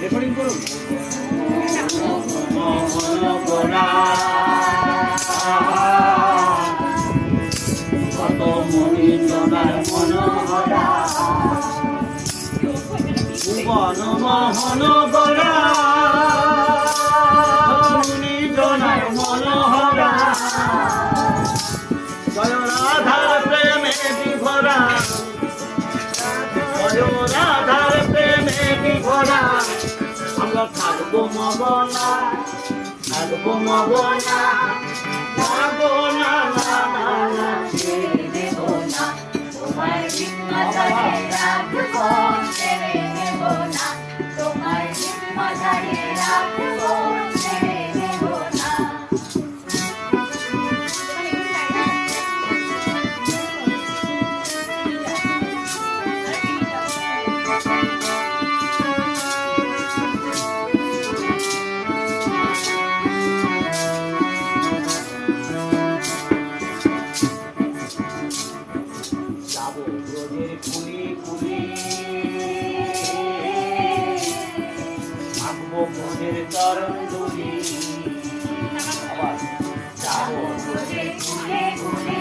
Recording করুন। কত মনি জনার মনোহরা ভুবন মোহন গড়া মনি জনার মনোহরা জয় রাধার প্রেমে বিভরা জয় রাধার প্রেমে বিভরা আমরা থাকবো মগনা থাকবো মগনা মগনা না না না ছেড়ে দেব না তোমার জিম্মাদারে রাখবো ছেড়ে দেব না তোমার জিম্মাদারে রাখবো ছেড়ে দেব না তরঙ্গুলি যাবো ঘুরে ঘুরে ঘুরে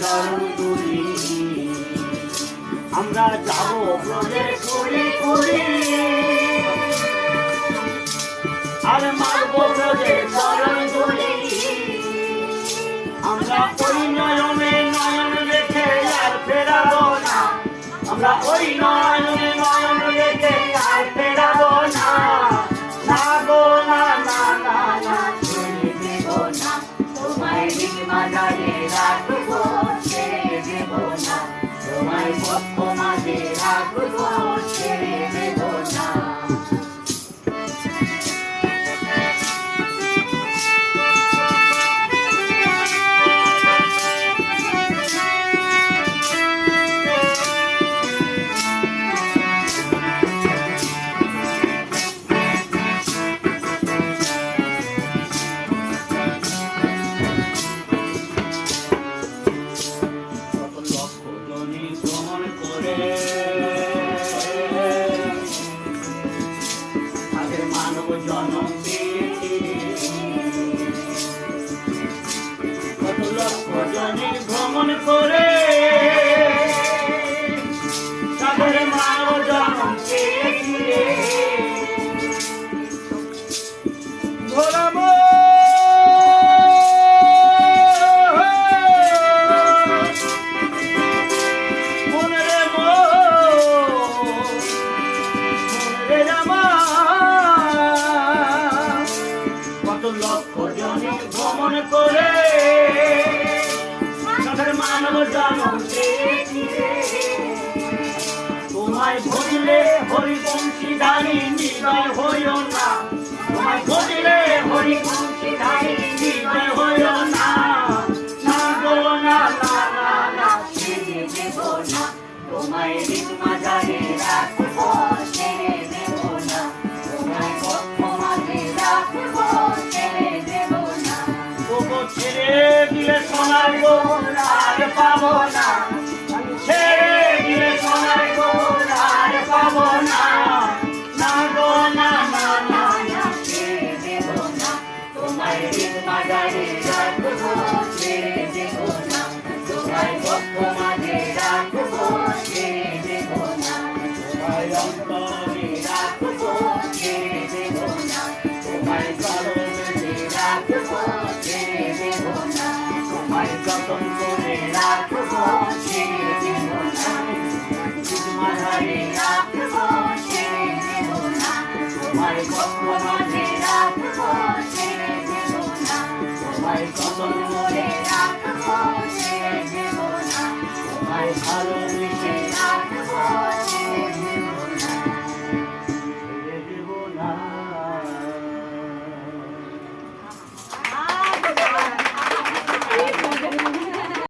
তরঙ্গুলি আমরা যাবো ব্রজের কুড়ি কুড়ি আর মারবো ব্রজের তরঙ্গুলি আমরা ওই নয়নে নয়ন রেখে আর ফেরাবো না আমরা ওই নয়নে নয়ন রেখে আর ফেরাবো না না গো না না না না ছেড়ে দেব না তোমার জিম্মাদারে রাখবো ছেড়ে দেব না তোমার পক্ষ মাঝে রাখবো ছেড়ে দেব না ভ্রমণ করে তাদের মানব জন্ম পেয়েছিলে ঘোরাবো মনে কত লক্ষ জনে ভ্রমণ করে মানব জনম তোমায় ভজিলে হরিবংশীধারী নির্দয় হইও না তোমায় ভজিলে হরিবংশীধারী নির্দয় হইও না না গো না না না না ছেড়ে দেব না তোমায় জিম্মাদারে রাখবো ছেড়ে দেব না তোমায় পক্ষ মাঝে রাখবো ছেড়ে দেব না তবু ছেড়ে দিলে সোনার গো আর পাবো না ছেড়ে দিলে সোনার গো আর পাবো না না গো না না না না ছেড়ে দেব না তোমায় জিম্মাদারে রাখবো ছেড়ে দেব না তোমায় পক্ষ মাঝে রাখবো ছেড়ে দেব না তোমায় অন্তরে রাখবো ছেড়ে দেব না তোমায় চরণে রাখবো ছেড়ে দেব না তোমায় যতন করে রাখবো ছেড়ে দেব না মাঝারে রাখবো ছেড়ে দেব না তোমায় পক্ষ মাঝে রাখবো ছেড়ে দেব না তোমায় কখন করে রাখবো ছেড়ে দেব না, তোমায় ভালোবেসে রাখবো